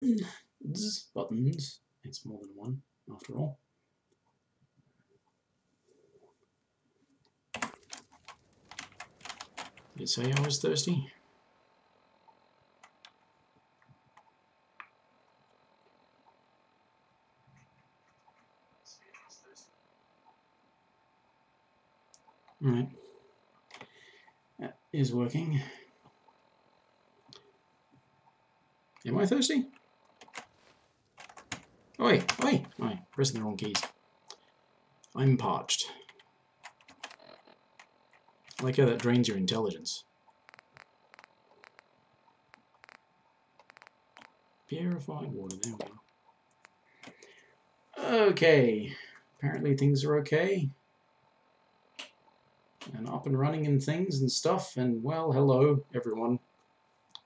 Buttons. It's more than one, after all. Did it say I was thirsty? Alright. That is working. Am I thirsty? Oi, oi! I pressing the wrong keys. I'm parched. I like how that drains your intelligence. Purified water, there we go. Okay. Apparently things are okay. And up and running and things and stuff, and well, hello everyone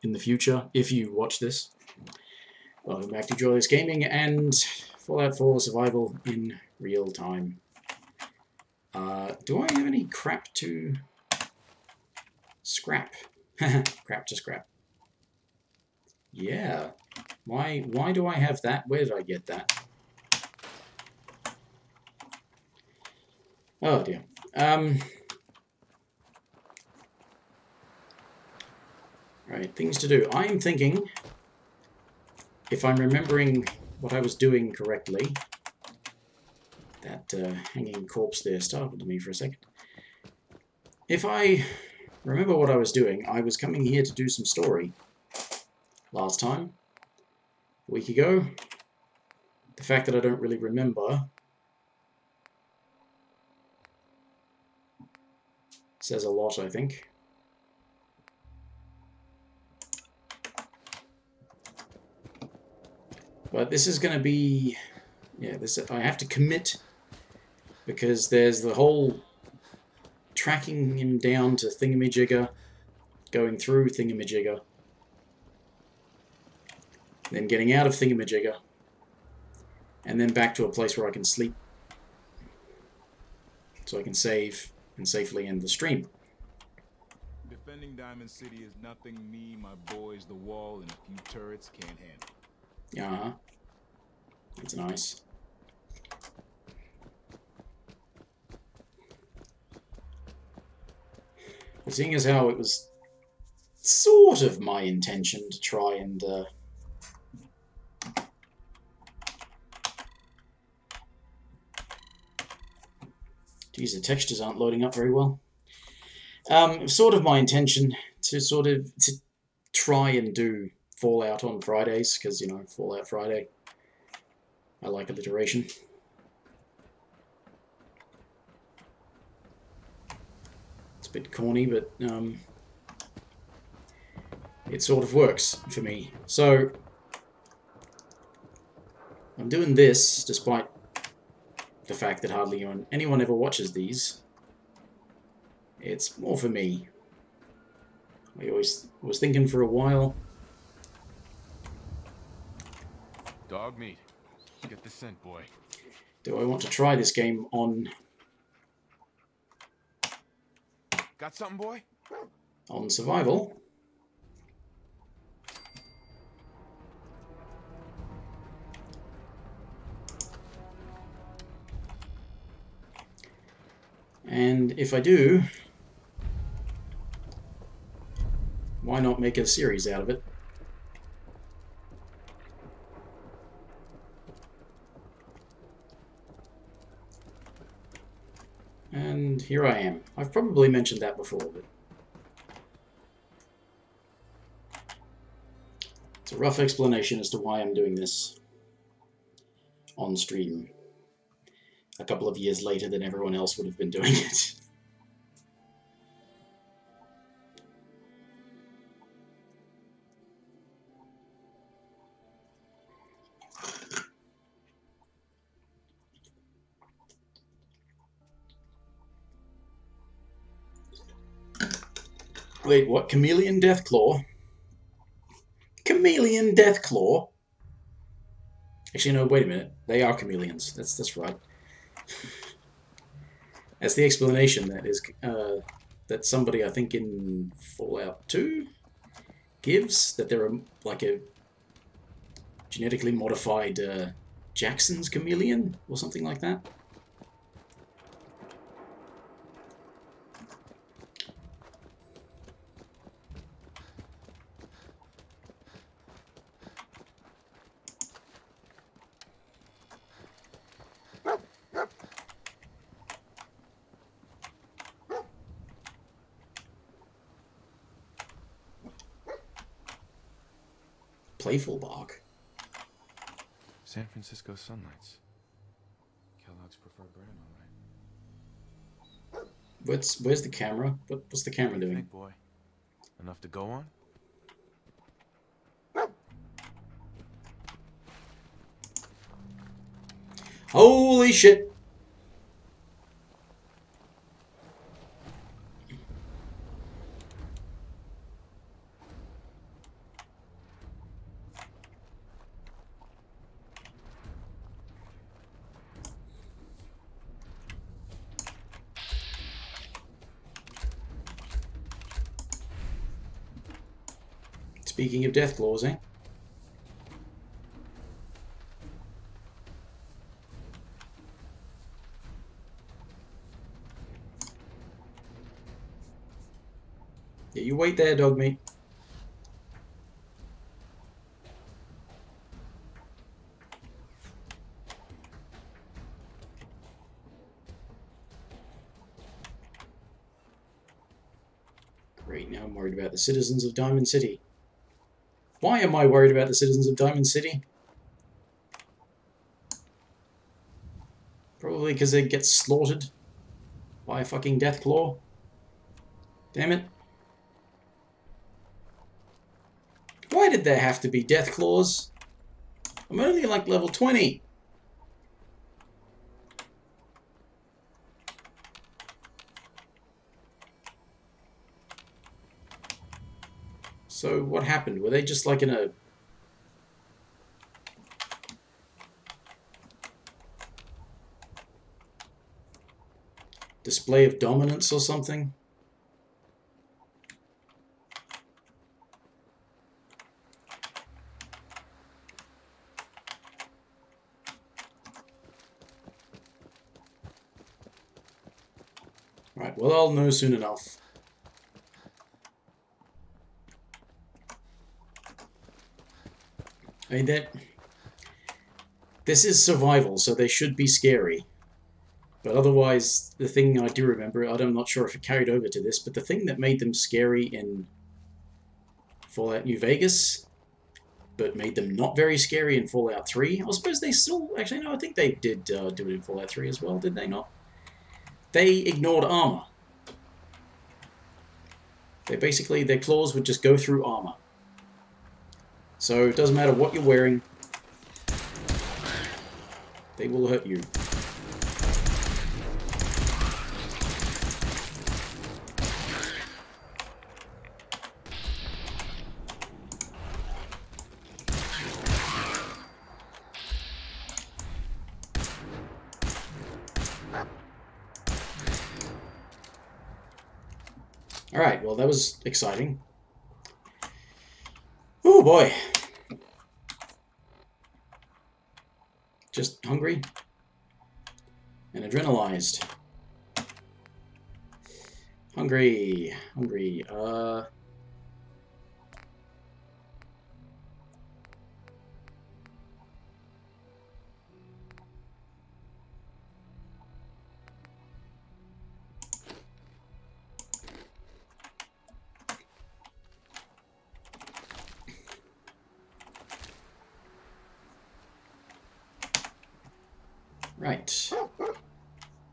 in the future, if you watch this. Welcome back to Joyless Gaming and Fallout 4 Survival in real time. Do I have any crap to scrap? Crap to scrap. Yeah. Why do I have that? Where did I get that? Oh dear. Right, things to do. I'm thinking, if I'm remembering what I was doing correctly, that hanging corpse there startled me for a second. If I remember what I was doing, I was coming here to do some story last time, a week ago. The fact that I don't really remember says a lot, I think. But this is going to be, yeah, this I have to commit, because there's the whole tracking him down to Thingamajigger, going through Thingamajigger, then getting out of Thingamajigger, and then back to a place where I can sleep, so I can save and safely end the stream. Defending Diamond City is nothing me, my boys, the wall, and a few turrets can't handle. Uh-huh. That's nice. But seeing as how it was sort of my intention to try and geez, the textures aren't loading up very well. Sort of my intention to try and do Fallout on Fridays, because, you know, Fallout Friday. I like alliteration. It's a bit corny, but it sort of works for me. So I'm doing this despite the fact that hardly anyone ever watches these. It's more for me. I was thinking for a while. Dog meat. Get the scent, boy. Do I want to try this game on Got something, boy? on survival? And if I do, why not make a series out of it? And here I am. I've probably mentioned that before, but it's a rough explanation as to why I'm doing this on stream a couple of years later than everyone else would have been doing it. Wait, what? Chameleon Deathclaw? Chameleon Deathclaw? Actually, no, wait a minute. They are chameleons. That's right. That's the explanation that is that somebody, I think in Fallout 2, gives, that they're like a genetically modified Jackson's chameleon or something like that. Playful bark. San Francisco Sunlights. Kellogg's preferred brand, all right. Where's the camera? What's the camera doing? Think, boy? Enough to go on? Holy shit! Speaking of death claws, eh? Yeah, you wait there, dog meat. Great, now I'm worried about the citizens of Diamond City. Why am I worried about the citizens of Diamond City? Probably because they get slaughtered by a fucking Deathclaw. Damn it. Why did there have to be Deathclaws? I'm only like level 20. So what happened? Were they just like in a... display of dominance or something? Right, well, I'll know soon enough. I mean, this is survival, so they should be scary. But otherwise, the thing I do remember, I'm not sure if it carried over to this, but the thing that made them scary in Fallout New Vegas, but made them not very scary in Fallout 3, I suppose they still... Actually, no, I think they did do it in Fallout 3 as well, did they not? They ignored armor. They basically, their claws would just go through armor. So it doesn't matter what you're wearing, they will hurt you. Alright, well that was exciting. Oh boy. Just hungry and adrenalized. Hungry. Right.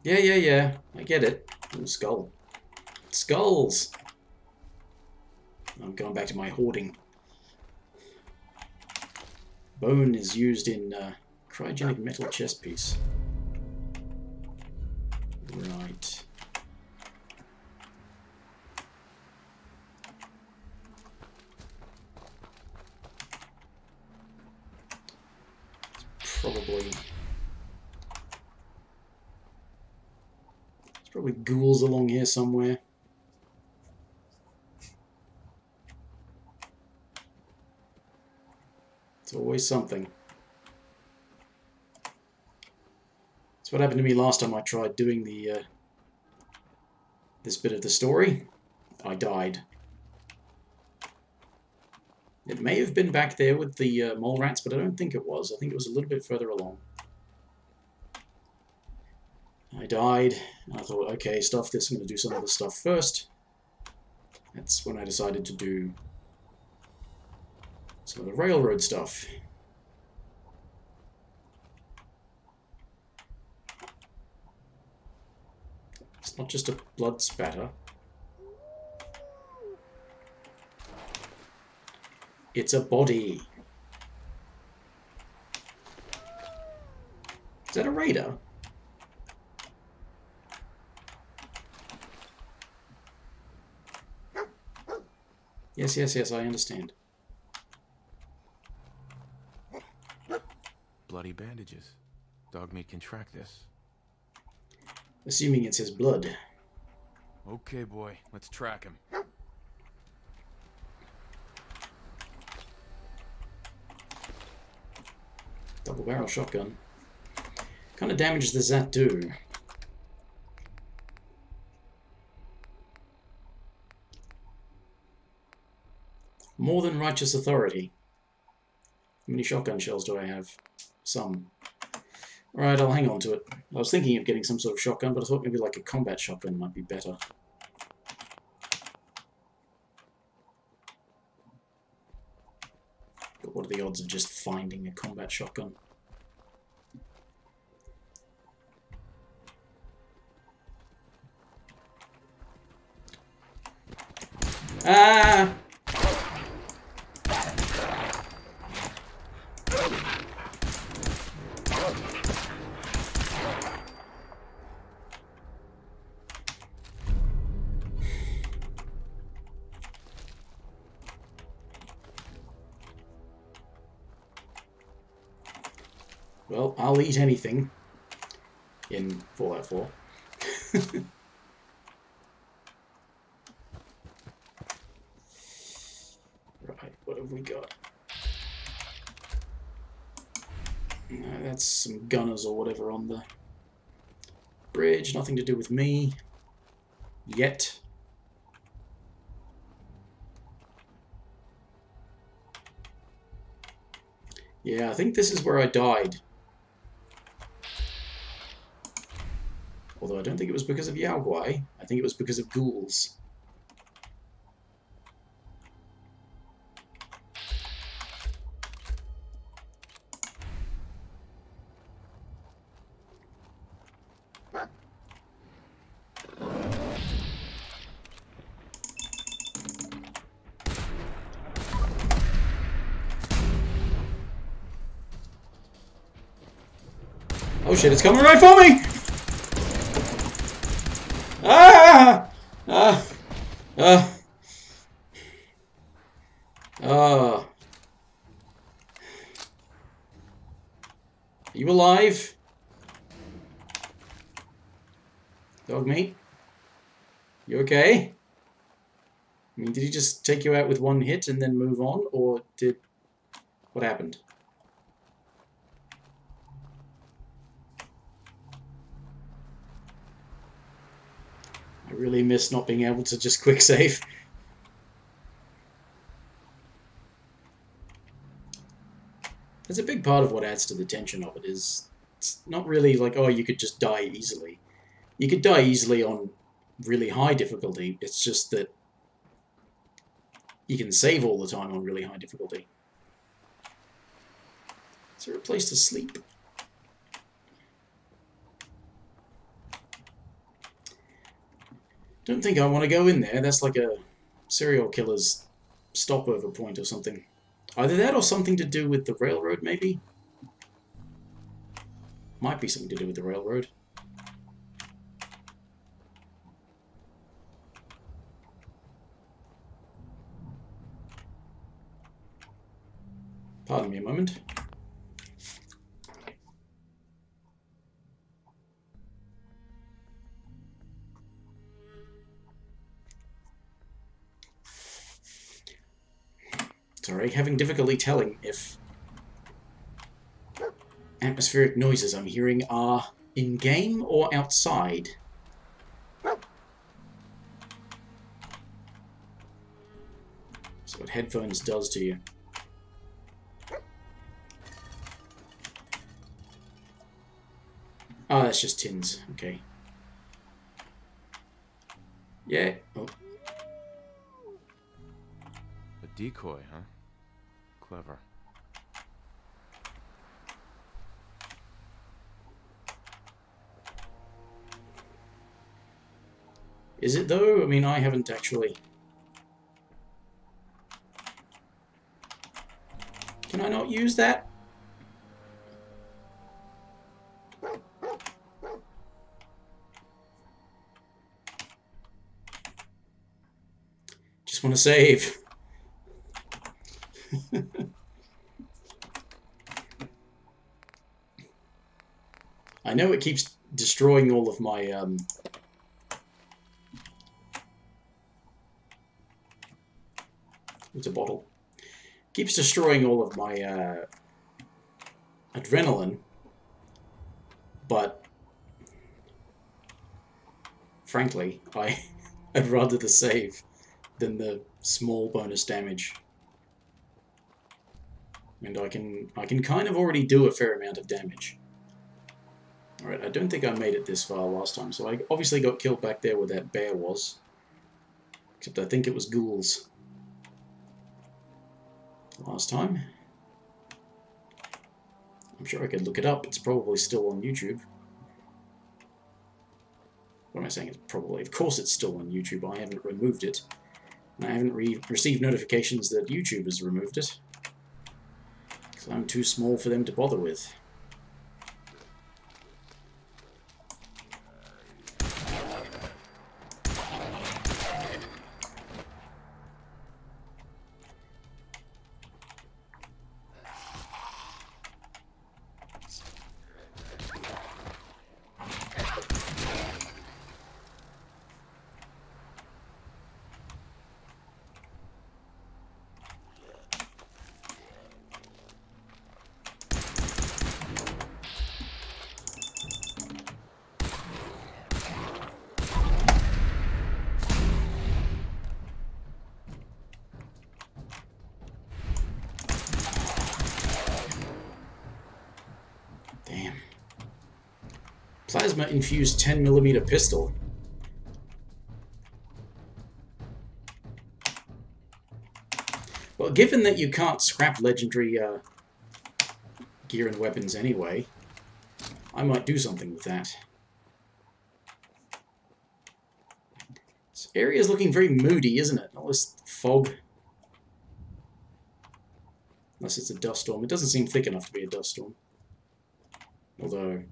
Yeah. I get it. Ooh, skull. Skulls! I'm going back to my hoarding. Bone is used in cryogenic metal chest piece. Right. Probably ghouls along here somewhere. It's always something. That's what happened to me last time I tried doing the this bit of the story. I died. It may have been back there with the mole rats, but I don't think it was. I think it was a little bit further along. I died, and I thought, okay, stuff this, I'm going to do some of the stuff first. That's when I decided to do some of the railroad stuff. It's not just a blood spatter. It's a body. Is that a raider? Yes, yes, yes, I understand. Bloody bandages. Dogmeat can track this. Assuming it's his blood. Okay, boy, let's track him. Double barrel shotgun. What kind of damage does that do? More than righteous authority. How many shotgun shells do I have? Some. Alright, I'll hang on to it. I was thinking of getting some sort of shotgun, but I thought maybe like a combat shotgun might be better. But what are the odds of just finding a combat shotgun? Ah! Well, I'll eat anything in Fallout 4. Right, what have we got? No, that's some gunners or whatever on the bridge. Nothing to do with me. Yet. Yeah, I think this is where I died. Although I don't think it was because of Yao Guai. I think it was because of ghouls. Oh shit, it's coming right for me! Ah! Ah! Ah! Ah! Are you alive? Dogmeat? You okay? I mean, did he just take you out with one hit and then move on, or did... What happened? I really miss not being able to just quick save. That's a big part of what adds to the tension of it, is it's not really like, oh, you could just die easily. You could die easily on really high difficulty, it's just that you can save all the time on really high difficulty. Is there a place to sleep? Don't think I want to go in there. That's like a serial killer's stopover point or something. Either that or something to do with the railroad, maybe? Might be something to do with the railroad. Pardon me a moment. Sorry, having difficulty telling if atmospheric noises I'm hearing are in-game or outside. That's what headphones does to you. Oh, that's just tins. Okay. Yeah. Oh. A decoy, huh? Clever. Is it though? I mean, I haven't actually. Can I not use that? Just want to save. I know it keeps destroying all of my it's a bottle. Keeps destroying all of my adrenaline, but frankly, I'd rather the save than the small bonus damage. And I can kind of already do a fair amount of damage. Alright, I don't think I made it this far last time, so I obviously got killed back there where that bear was. Except I think it was ghouls last time. I'm sure I could look it up. It's probably still on YouTube. What am I saying? It's probably. Of course it's still on YouTube. I haven't removed it. And I haven't received notifications that YouTube has removed it. Because I'm too small for them to bother with. Plasma-infused 10mm pistol. Well, given that you can't scrap legendary gear and weapons anyway, I might do something with that. This area is looking very moody, isn't it? All this fog. Unless it's a dust storm. It doesn't seem thick enough to be a dust storm. Although...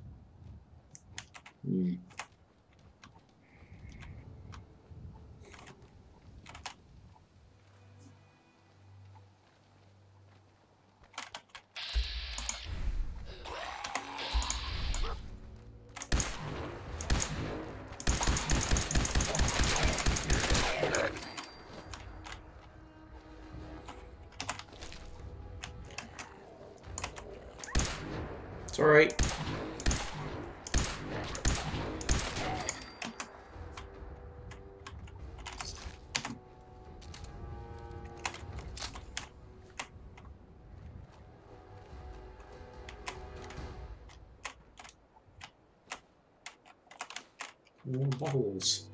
It's alright. More bottles.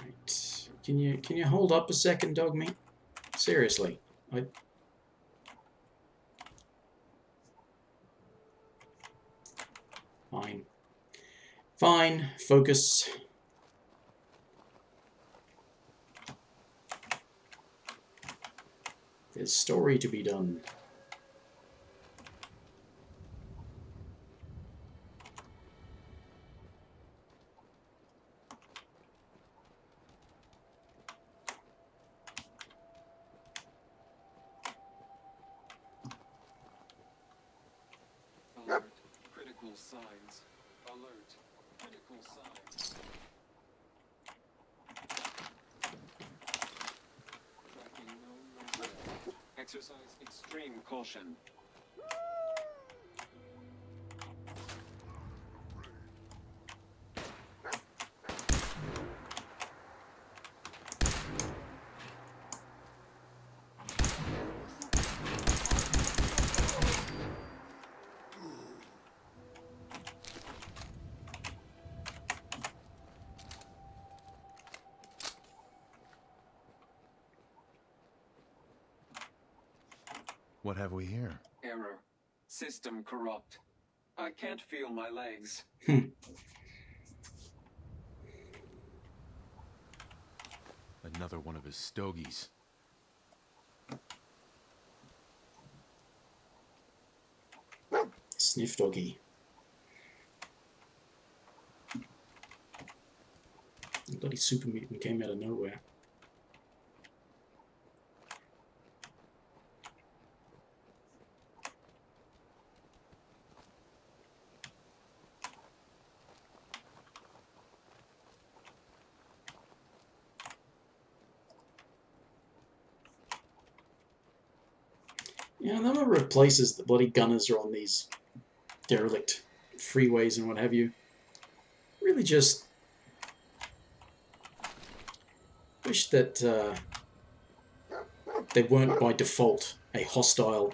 Right. Can you hold up a second, Dogmeat? Seriously. Fine. Fine. Focus. There's story to be done. Alert. Critical signs. Alert. Critical signs. exercise extreme caution. What have we here? Error. System corrupt. I can't feel my legs. Another one of his stogies. Sniff doggy. The bloody super mutant came out of nowhere. Yeah, the number of places the bloody gunners are on these derelict freeways and what have you. Really just wish that they weren't by default a hostile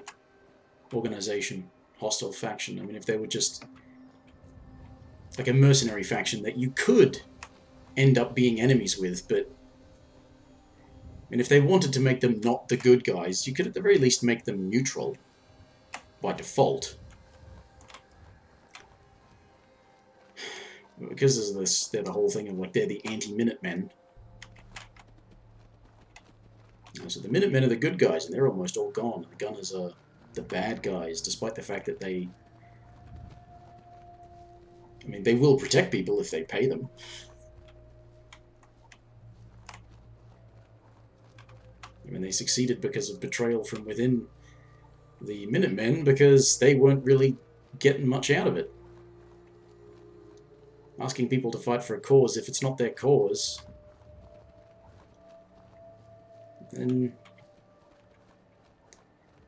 organization, hostile faction. I mean, if they were just like a mercenary faction that you could end up being enemies with, but I mean, if they wanted to make them not the good guys, you could at the very least make them neutral by default. Because of this, they're the whole thing of like they're the anti-Minutemen. So the Minutemen are the good guys, and they're almost all gone. And the Gunners are the bad guys, despite the fact that they... I mean, they will protect people if they pay them. I mean, they succeeded because of betrayal from within the Minutemen, because they weren't really getting much out of it. Asking people to fight for a cause, if it's not their cause, then...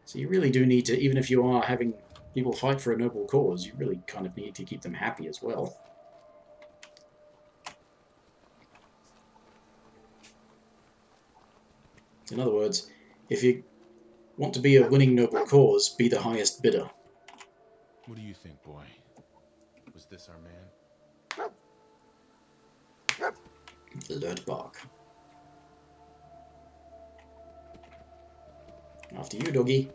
So you really do need to, even if you are having people fight for a noble cause, you really kind of need to keep them happy as well. In other words, if you want to be a winning noble cause, be the highest bidder. What do you think, boy? Was this our man? Alert bark. After you, doggy.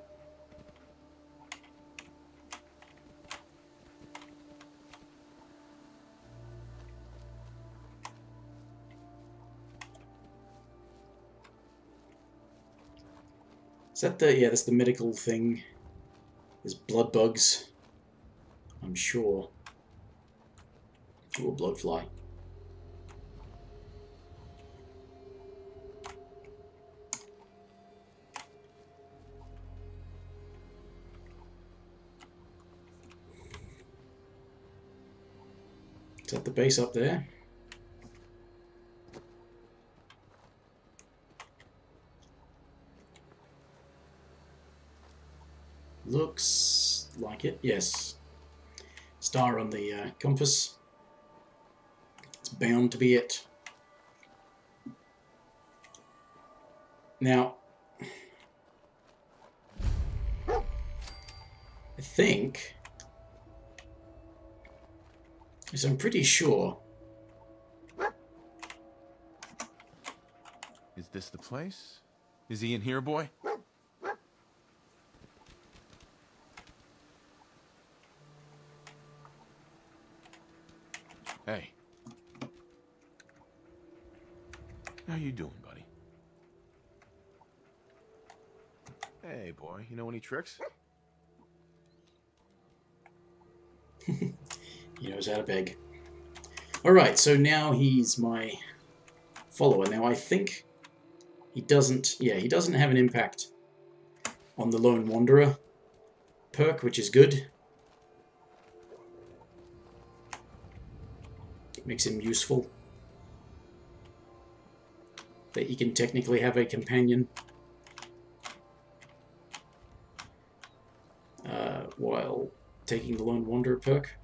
Is that the... yeah, that's the medical thing. There's blood bugs, I'm sure. Ooh, a blood fly. Is that the base up there? Looks like it, yes. Star on the compass. It's bound to be it. Now, I think... yes, I'm pretty sure. Is this the place? Is he in here, boy? Hey. How you doing, buddy? Hey, boy. You know any tricks? He knows how to beg. Alright, so now he's my follower. Now I think he doesn't... yeah, he doesn't have an impact on the Lone Wanderer perk, which is good. It makes him useful. That he can technically have a companion. while taking the Lone Wanderer perk.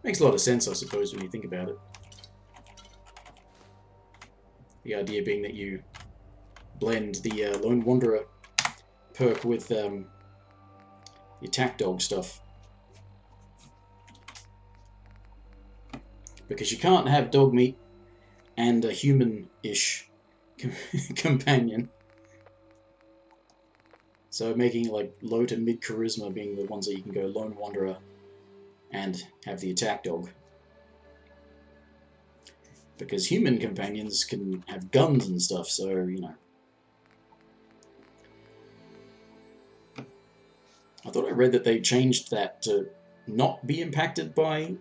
Makes a lot of sense, I suppose, when you think about it. The idea being that you blend the Lone Wanderer perk with the attack dog stuff. Because you can't have dog meat and a human-ish companion. So making like low to mid charisma being the ones that you can go Lone Wanderer and have the attack dog. Because human companions can have guns and stuff, so, you know. I thought I read that they changed that to not be impacted by,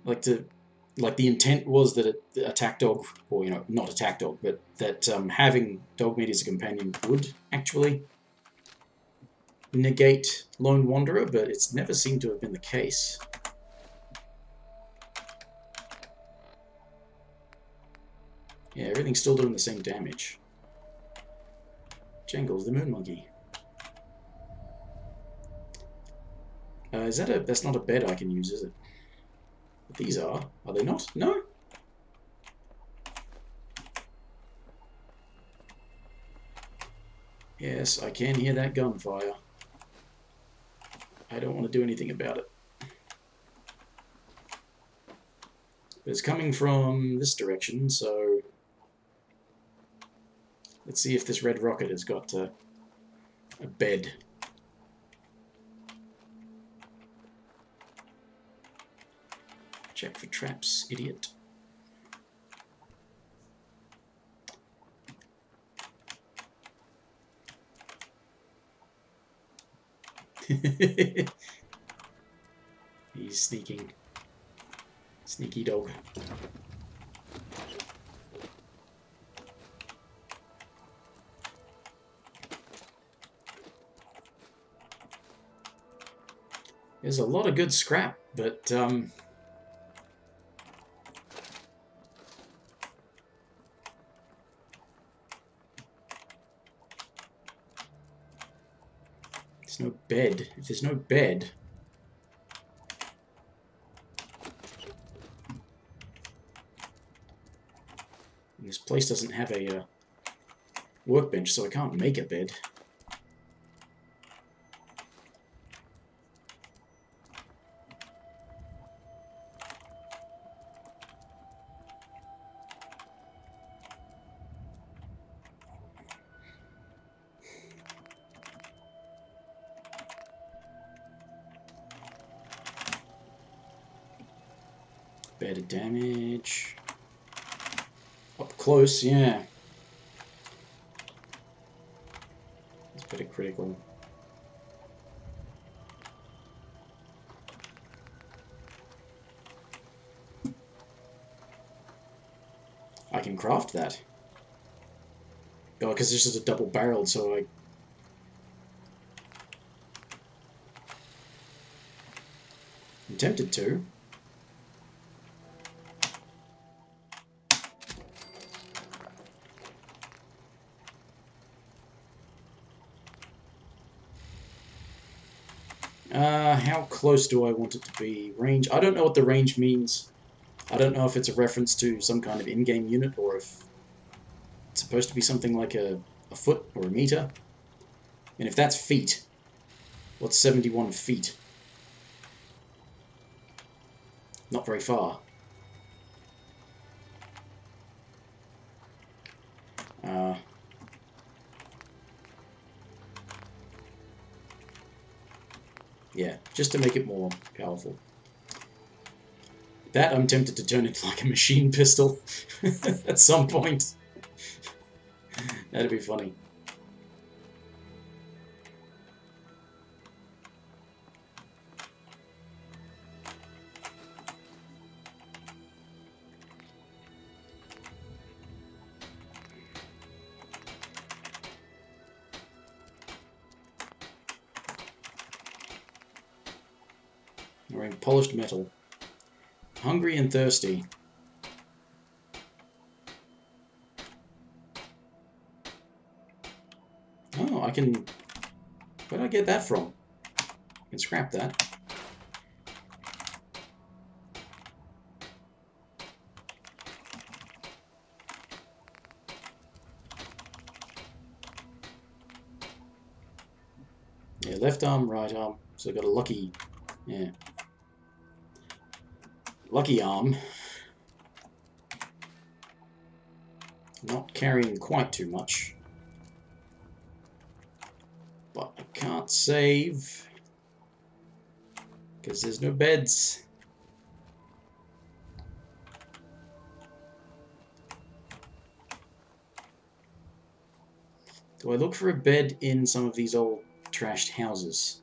like the intent was that attack dog, or, you know, not attack dog, but that having dog meat as a companion would actually negate Lone Wanderer, but it's never seemed to have been the case. Yeah, everything's still doing the same damage. Jangles, the moon monkey. Is that a... That's not a bed I can use, is it? But these are. Are they not? No? Yes, I can hear that gunfire. I don't want to do anything about it. But it's coming from this direction, so... Let's see if this red rocket has got a bed. Check for traps, idiot. He's sneaking. Sneaky dog. There's a lot of good scrap, but there's no bed. If there's no bed, and this place doesn't have a workbench, so I can't make a bed. Better damage. Up close, yeah. It's better critical. I can craft that. Oh, because this is a double-barreled, so I'm tempted to. How close do I want it to be? Range? I don't know what the range means. I don't know if it's a reference to some kind of in-game unit or if it's supposed to be something like a foot or a meter. And if that's feet, what's 71 feet? Not very far. Yeah, just to make it more powerful. That I'm tempted to turn into like a machine pistol at some point. That'd be funny. Wearing polished metal. Hungry and thirsty. Oh, I can Where'd I get that from? I can scrap that. Yeah, left arm, right arm. So I've got a lucky, yeah, lucky arm. Not carrying quite too much. But I can't save because there's no beds. Do I look for a bed in some of these old trashed houses?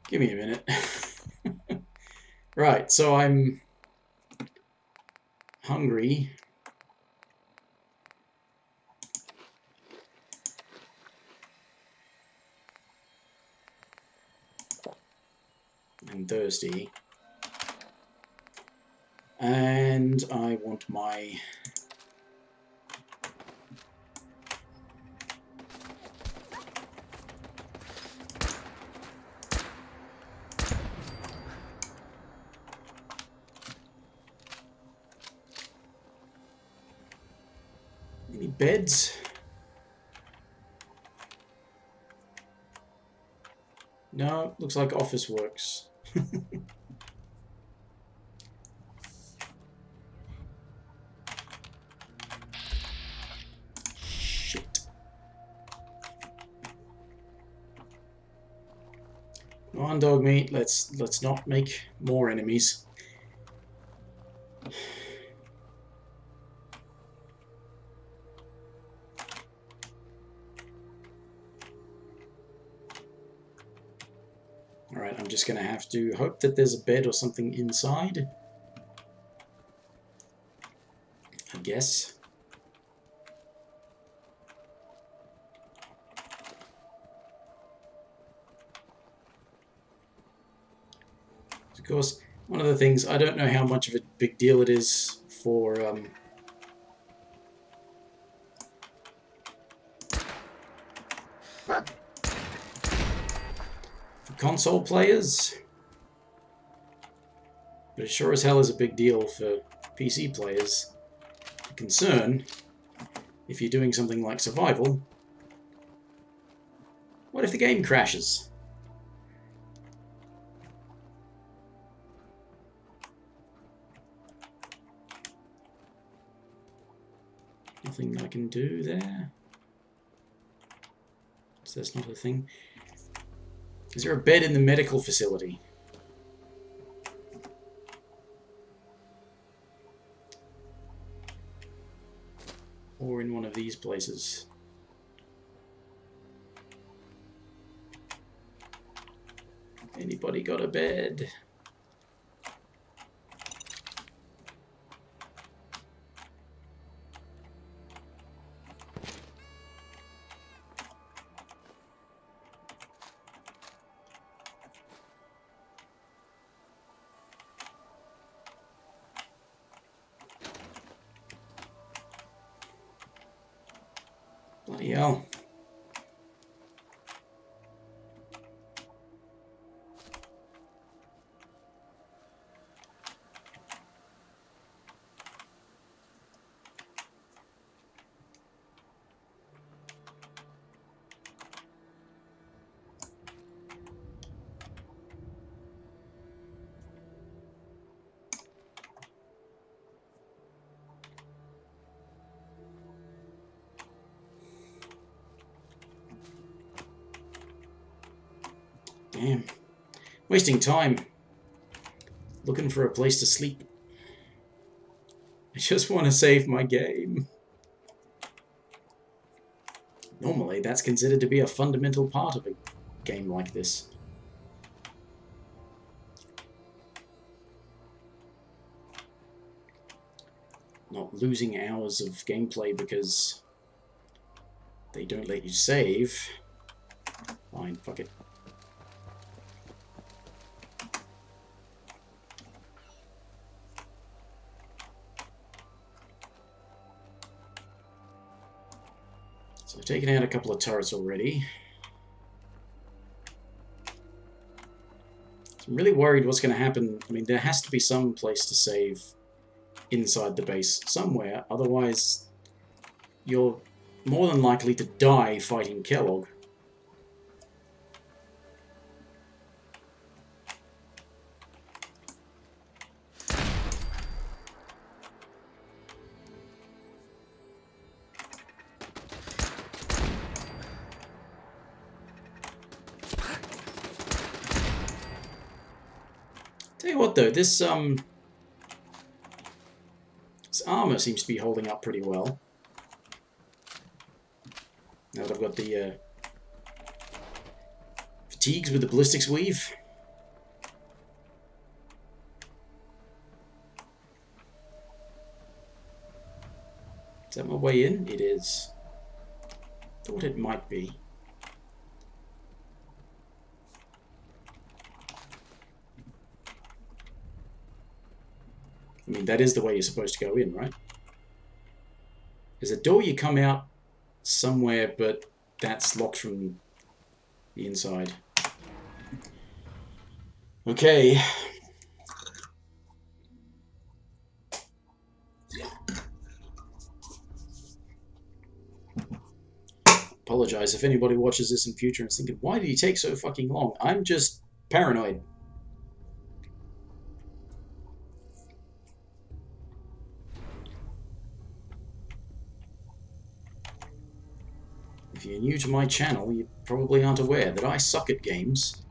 Give me a minute. Right, so I'm hungry. And thirsty. And I want my... Any beds? No, looks like office works. Shit. Come on, dog meat. Let's not make more enemies. Alright, I'm just going to have to hope that there's a bed or something inside. I guess. Of course, one of the things, I don't know how much of a big deal it is for console players, but it sure as hell is a big deal for PC players. The concern, if you're doing something like survival, what if the game crashes? Nothing I can do there. So that's not a thing. Is there a bed in the medical facility? Or in one of these places? Anybody got a bed? Bloody hell. Damn. Wasting time. Looking for a place to sleep. I just want to save my game. Normally, that's considered to be a fundamental part of a game like this. Not losing hours of gameplay because they don't let you save. Fine, fuck it. So I've taken out a couple of turrets already. So I'm really worried what's going to happen. I mean, there has to be some place to save inside the base somewhere, otherwise you're more than likely to die fighting Kellogg. Tell you what though, this armor seems to be holding up pretty well. Now that I've got the fatigues with the ballistics weave. Is that my way in? It is. Thought it might be. I mean, that is the way you're supposed to go in, right? There's a door you come out somewhere, but that's locked from the inside. Okay. Apologize if anybody watches this in future and is thinking, why did he take so fucking long? I'm just paranoid. If you're new to my channel, you probably aren't aware that I suck at games.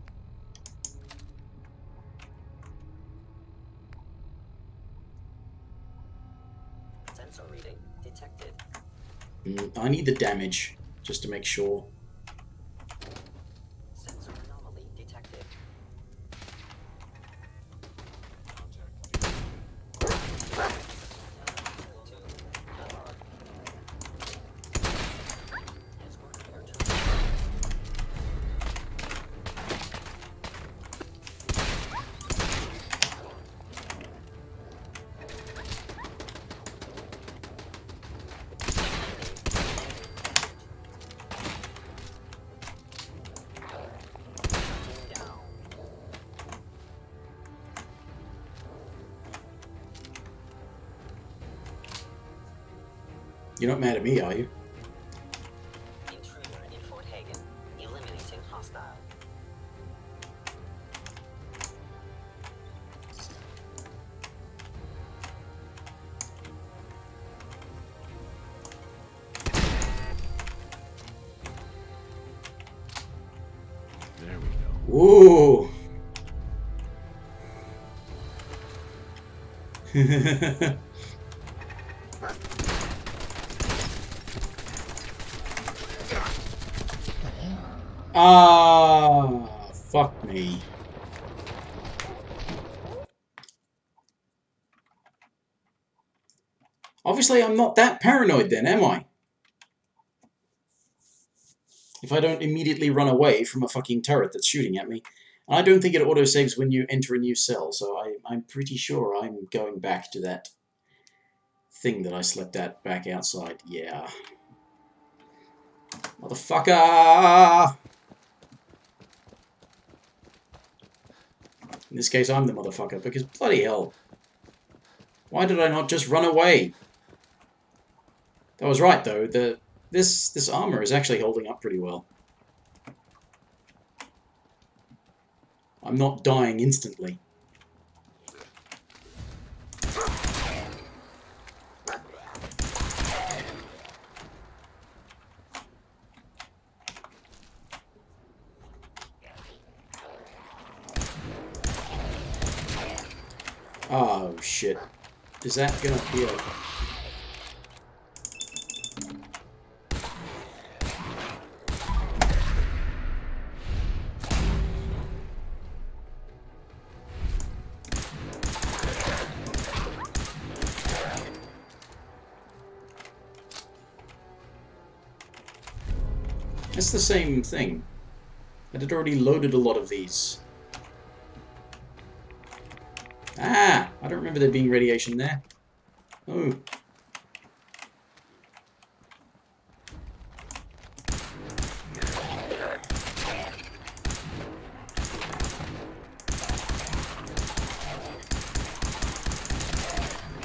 Sensor reading detected. I need the damage, just to make sure. Sensor anomaly detected. You're not mad at me, are you? Intruder in Fort Hagen. Eliminating hostile. There we go. Ooh. Ah, fuck me. Obviously, I'm not that paranoid then, am I? If I don't immediately run away from a fucking turret that's shooting at me. And I don't think it autosaves when you enter a new cell, so I'm pretty sure I'm going back to that thing that I slept at back outside. Yeah. Motherfucker! In this case, I'm the motherfucker, because bloody hell. Why did I not just run away? That was right, though. This armor is actually holding up pretty well. I'm not dying instantly. Oh, shit. Is that gonna be a... That's the same thing. I had already loaded a lot of these. Ah! I don't remember there being radiation there. Oh.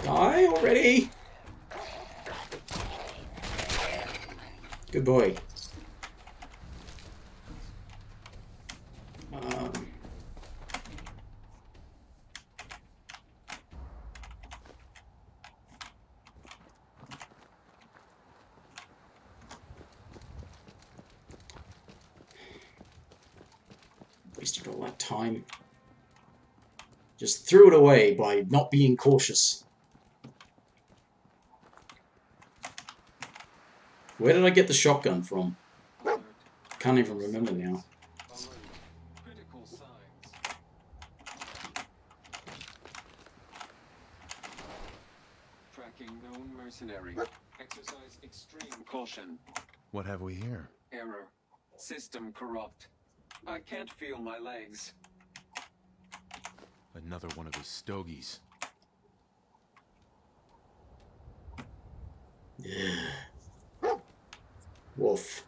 Die already! Good boy. Wasted all that time. Just threw it away by not being cautious. Where did I get the shotgun from? Can't even remember now. Critical signs. Tracking known mercenary. Exercise extreme caution. What have we here? Error. System corrupt. I can't feel my legs. Another one of his stogies. Wolf.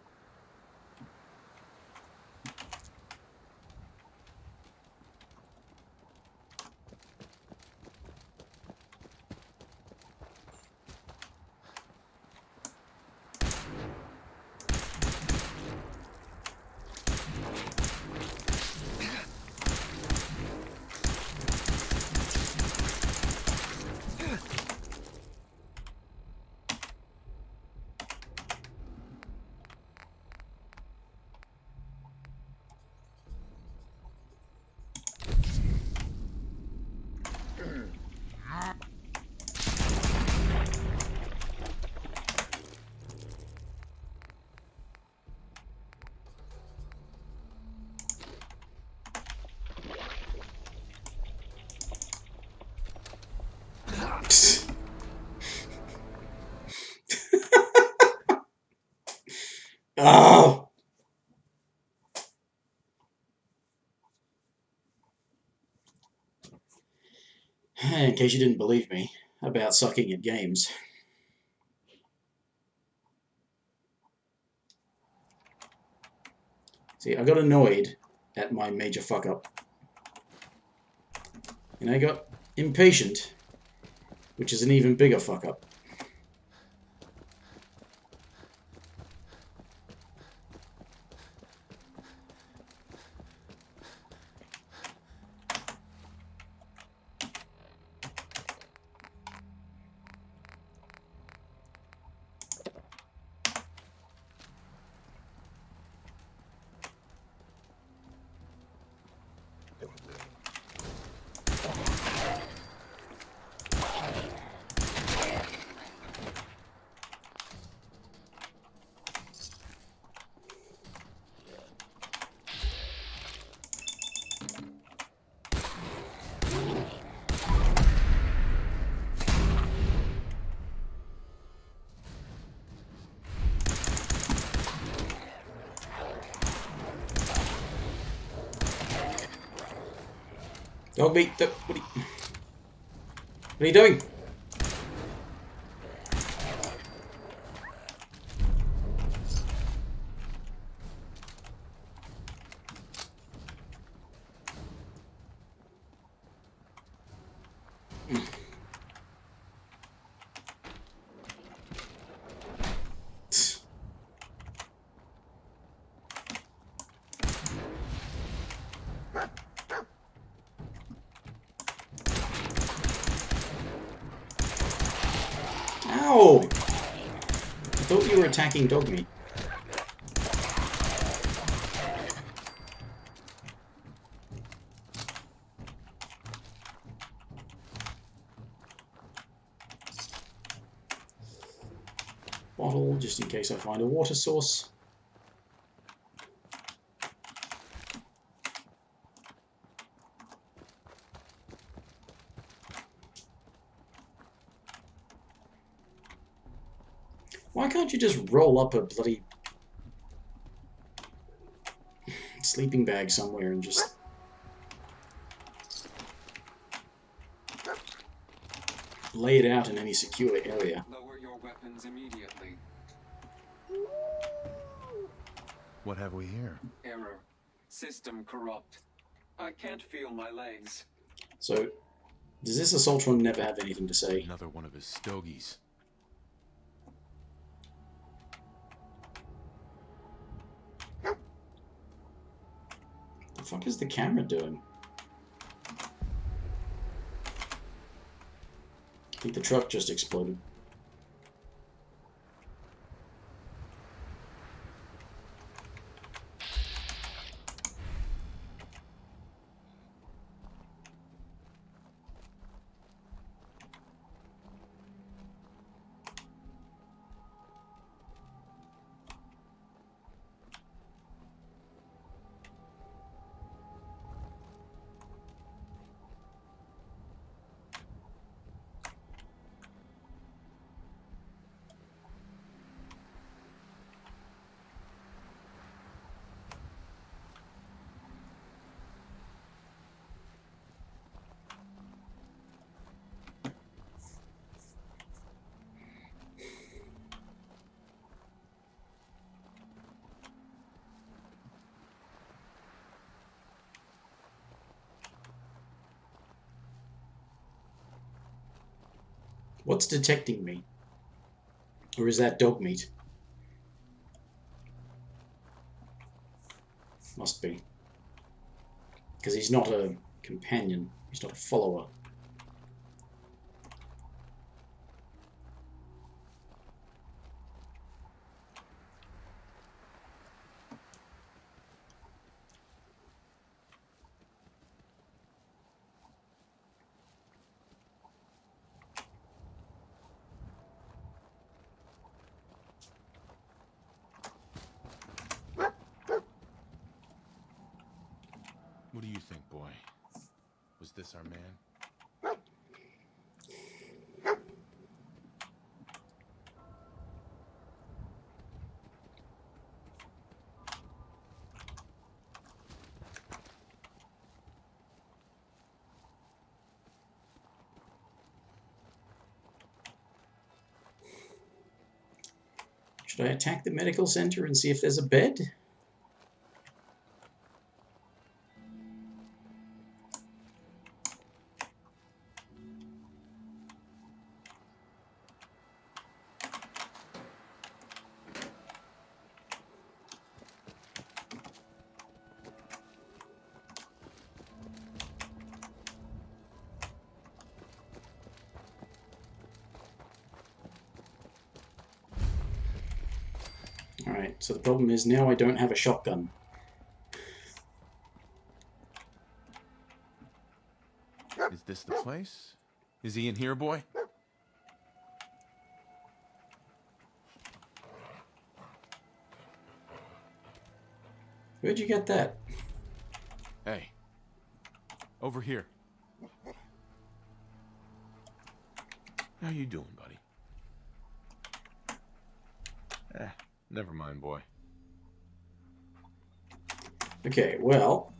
Oh! In case you didn't believe me about sucking at games. See, I got annoyed at my major fuck up. And I got impatient, which is an even bigger fuck up. Dog meat, what are you doing? Ow! I thought you were attacking dog meat. Bottle, just in case I find a water source. Why can't you just roll up a bloody sleeping bag somewhere and just... lay it out in any secure area. Lower your weapons immediately. What have we here? Error. System corrupt. I can't feel my legs. So, does this Assaultron never have anything to say? Another one of his stogies. The fuck is the camera doing? I think the truck just exploded. What's detecting me? Or is that dog meat? Must be. Because he's not a companion. He's not a follower. What do you think, boy? Was this our man? Should I attack the medical center and see if there's a bed? Alright, so the problem is now I don't have a shotgun. Is this the place? Is he in here, boy? Where'd you get that? Hey. Over here. How you doing, buddy? Never mind, boy. Okay, well...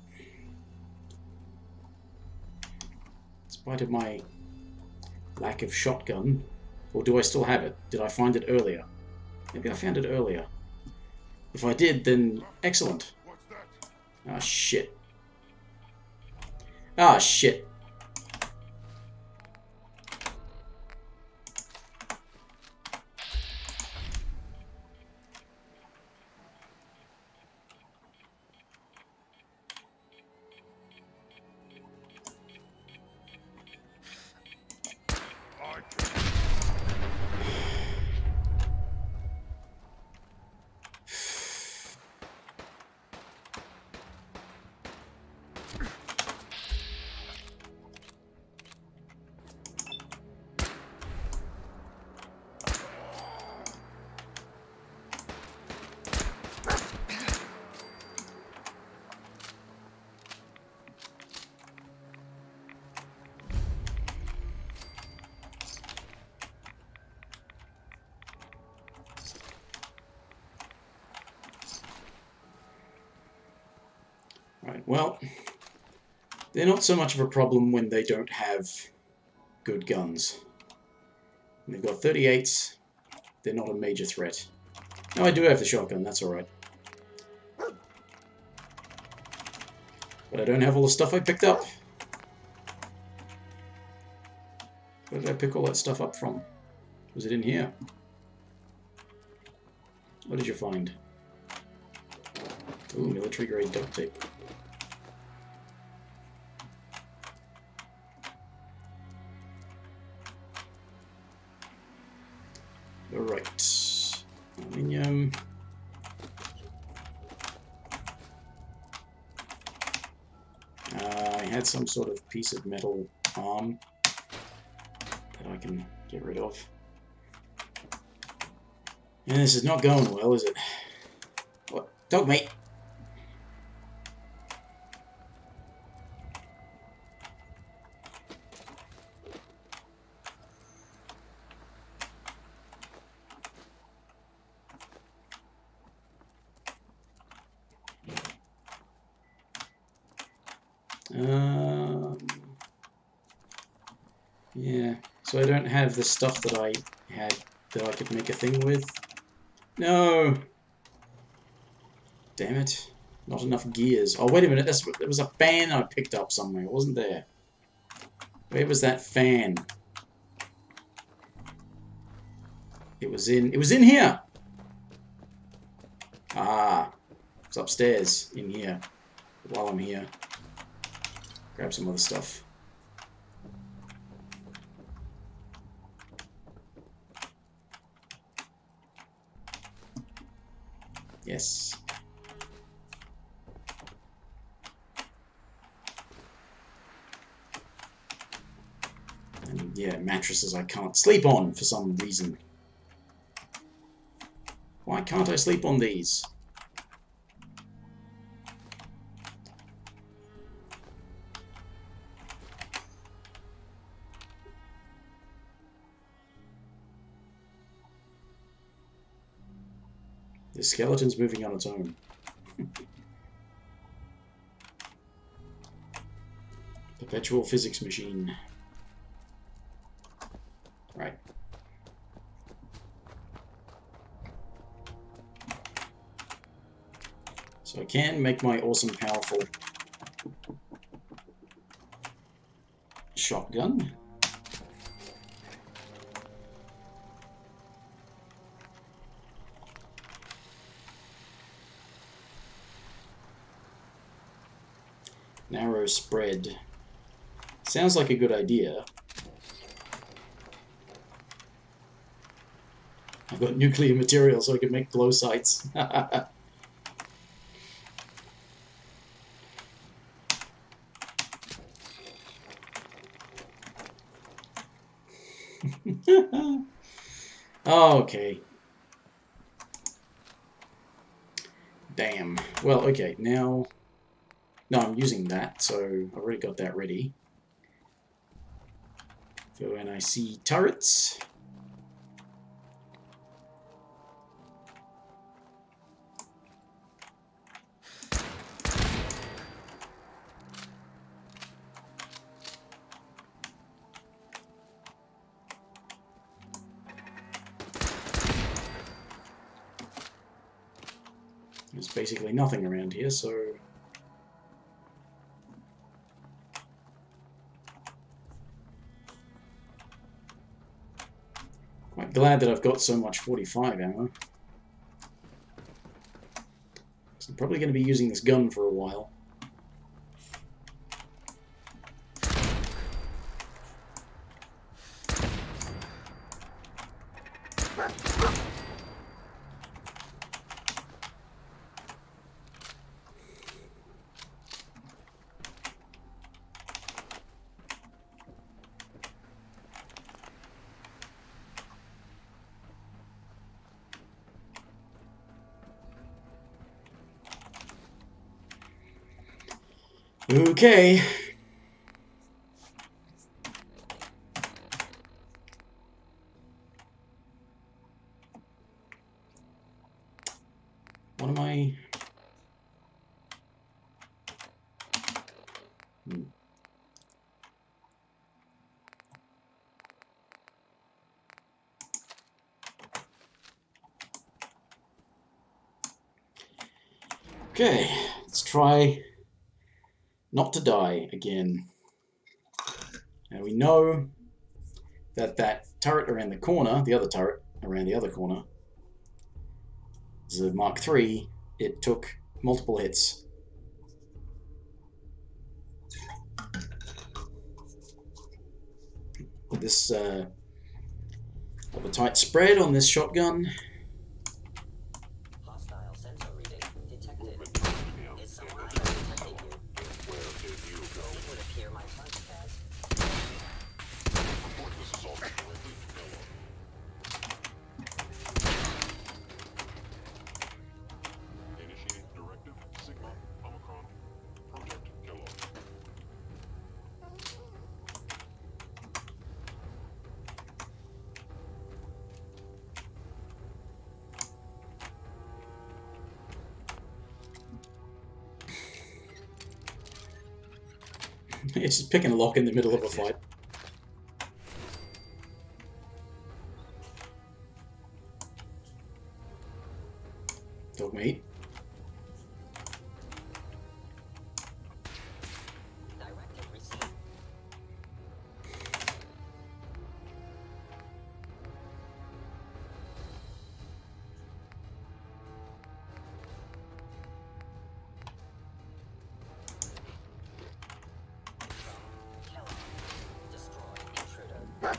in spite of my lack of shotgun, or do I still have it? Did I find it earlier? Maybe I found it earlier. If I did, then excellent. Ah, shit. Ah, shit. Right, well, they're not so much of a problem when they don't have good guns. When they've got 38s, they're not a major threat. No, I do have the shotgun, that's alright. But I don't have all the stuff I picked up. Where did I pick all that stuff up from? Was it in here? What did you find? Ooh, military grade duct tape. Alright. Aluminium. I had some sort of piece of metal arm that I can get rid of. And this is not going well, is it? What? Dog mate! Yeah, so I don't have the stuff that I had that I could make a thing with. No! Damn it. Not enough gears. Oh, wait a minute, there was a fan I picked up somewhere, wasn't there? Where was that fan? It was in here! Ah, it's upstairs, in here. While I'm here. Grab some other stuff. Yes. And yeah, mattresses I can't sleep on for some reason. Why can't I sleep on these? The skeleton's moving on its own. Perpetual physics machine. Right. So I can make my awesome, powerful shotgun. Narrow spread. Sounds like a good idea. I've got nuclear material so I can make glow sights. Okay. Damn. Well, okay, now... No, I'm using that, so I've already got that ready. So when I see turrets... There's basically nothing around here, so... Quite glad that I've got so much 45 ammo. I'm probably going to be using this gun for a while. Okay. What am I... Okay, let's try not to die again. Now we know that that turret around the corner, the other turret around the other corner, is a Mark III. It took multiple hits. This have a tight spread on this shotgun. Hostile sensor reading detected. Is someone detecting you? Where did you go? It would appear my target has. Report this assault directly to Kellogg. Initiate directive Sigma Omicron. Protect Kellogg. It's just picking a lock in the middle of a fight. Dog meat. Directive received. Kellogg. Destroy intruder.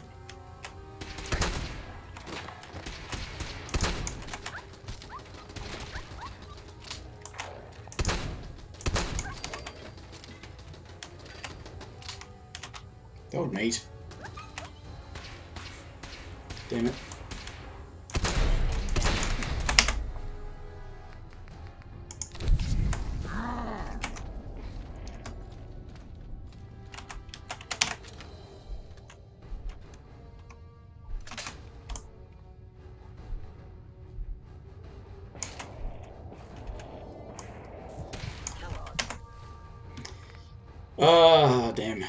Dog meat. Damn it. Kellogg. Ah, damn.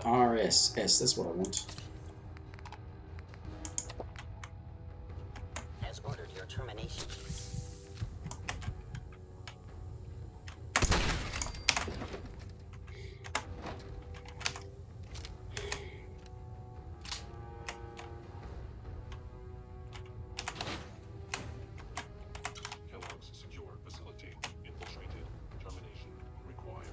RSS, that's what I want. Has ordered your termination. Kellogg's secure facility. Infiltrated. Termination required.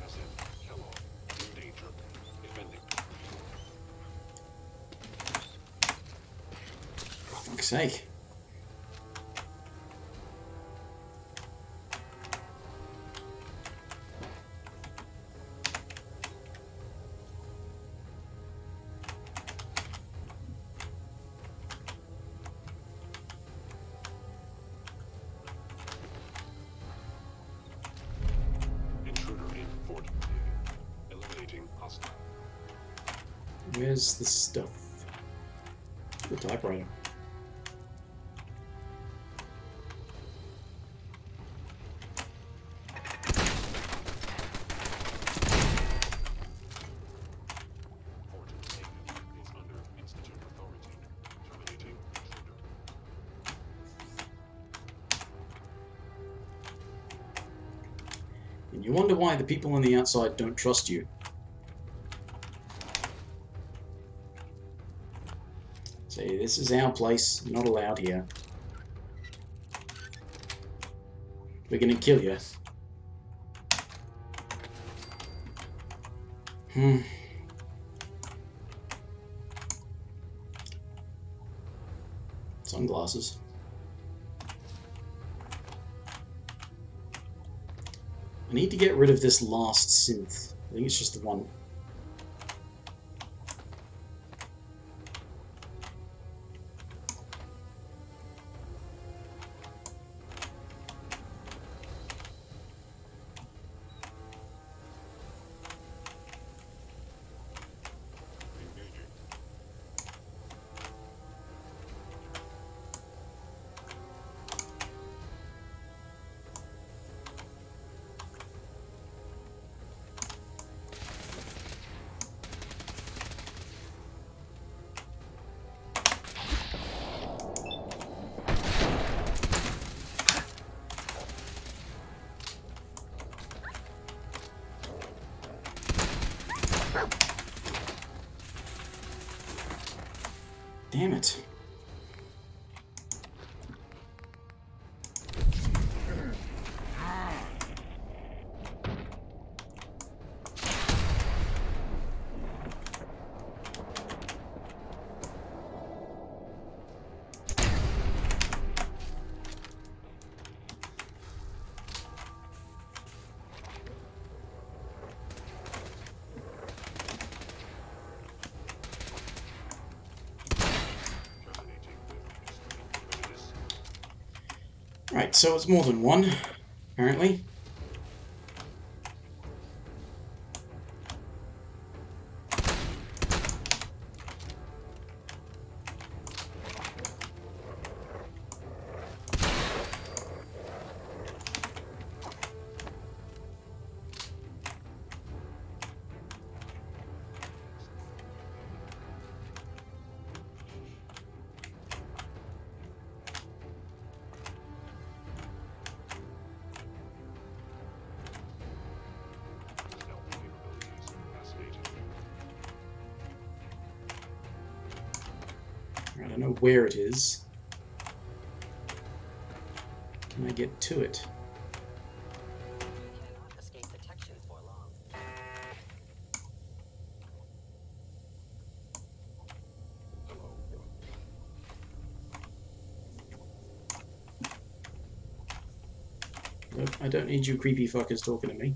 Asset Kellogg. In danger. Defending. For fuck's sake. Intruder in Fort. Eliminating hostile. Where's the stuff? The typewriter. Fort Hagen is under Institute authority. Terminating intruder. And you wonder why the people on the outside don't trust you. Say, this is our place, you're not allowed here. We're gonna kill you. Sunglasses. I need to get rid of this last synth. I think it's just the one. Engaging. Damn it. Right, so it's more than one, apparently. I don't know where it is. Can I get to it? You cannot escape detection for long. Nope, I don't need you creepy fuckers talking to me.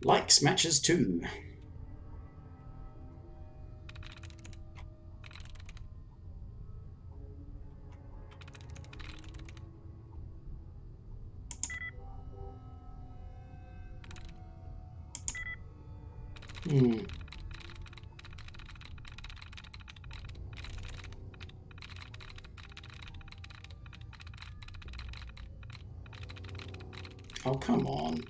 Likes matches too. Oh, come on.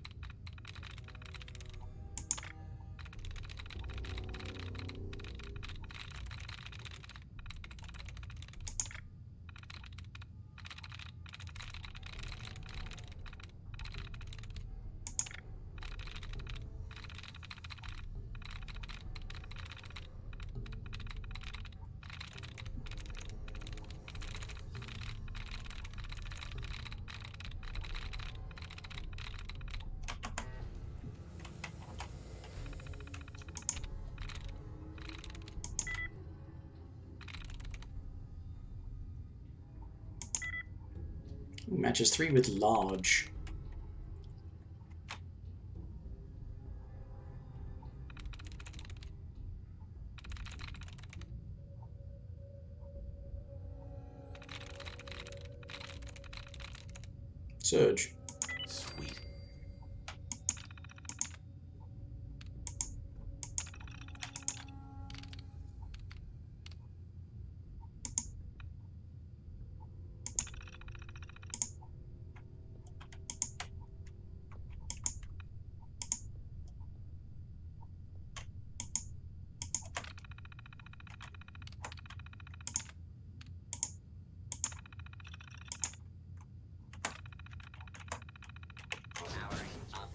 Matches 3 with large. Surge. Sweet. Powering up.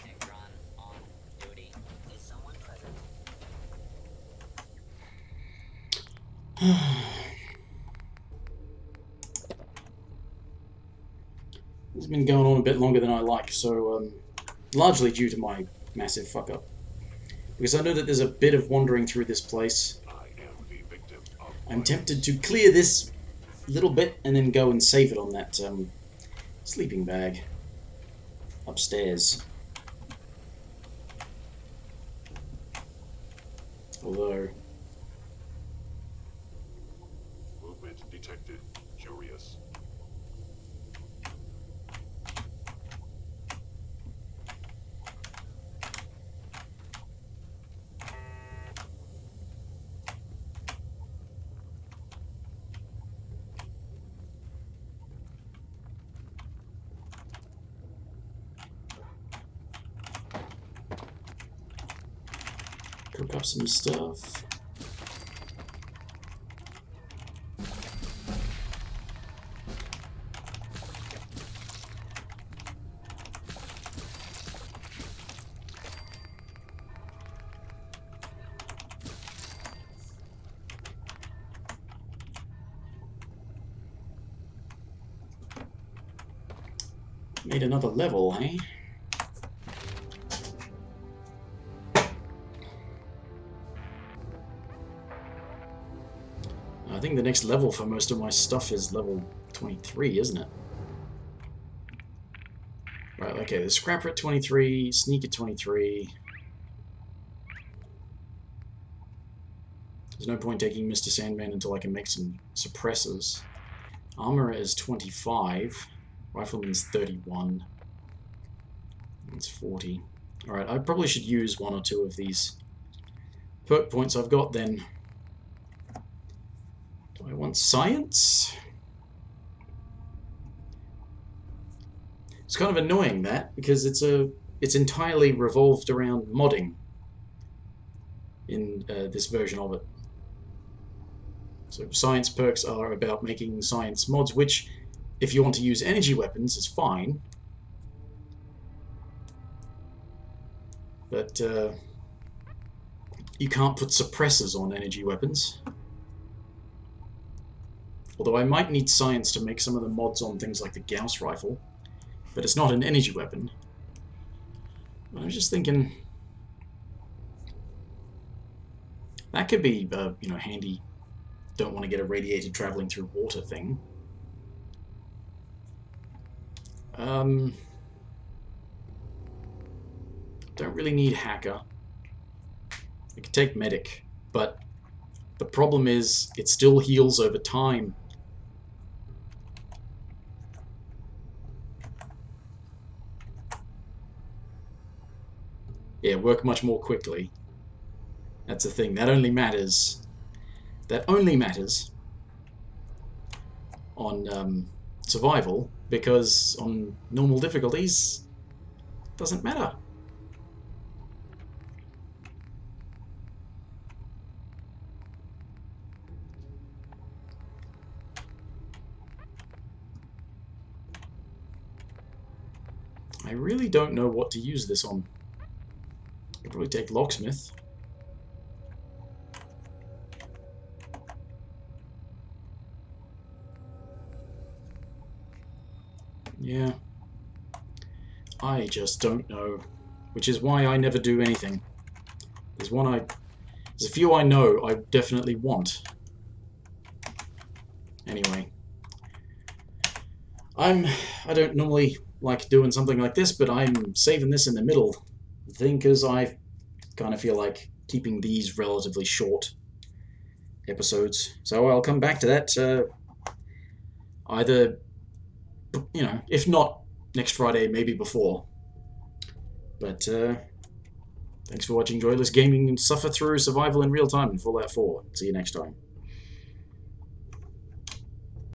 Necron on duty. Is someone present? This has been going on a bit longer than I like, so largely due to my massive fuck up. Because I know that there's a bit of wandering through this place. I'm tempted to clear this little bit and then go and save it on that sleeping bag upstairs. Although... Movement detected. Curious. Cook up some stuff. Made another level, hey? I think the next level for most of my stuff is level 23, isn't it? Right, okay, the Scrapper at 23, Sneak at 23. There's no point taking Mr. Sandman until I can make some suppressors. Armorer is 25. Rifleman's 31. That's 40. Alright, I probably should use one or two of these perk points I've got then. Do I want science? It's kind of annoying that, because it's entirely revolved around modding in this version of it. So science perks are about making science mods, which, if you want to use energy weapons, is fine. But you can't put suppressors on energy weapons. Although I might need science to make some of the mods on things like the Gauss rifle. But it's not an energy weapon. I was just thinking that could be, you know, handy. Don't want to get irradiated traveling through water thing. Don't really need hacker. I could take medic, but the problem is it still heals over time. Yeah, work much more quickly. That's the thing. That only matters. That only matters on survival, because on normal difficulties, it doesn't matter. I really don't know what to use this on. I could probably take Locksmith. Yeah. I just don't know. Which is why I never do anything. There's a few I know I definitely want. Anyway. I don't normally like doing something like this, but I'm saving this in the middle thing because I kind of feel like keeping these relatively short episodes. So I'll come back to that either, you know, if not next Friday, maybe before. But thanks for watching Joyless Gaming and suffer through survival in real time in Fallout 4. See you next time.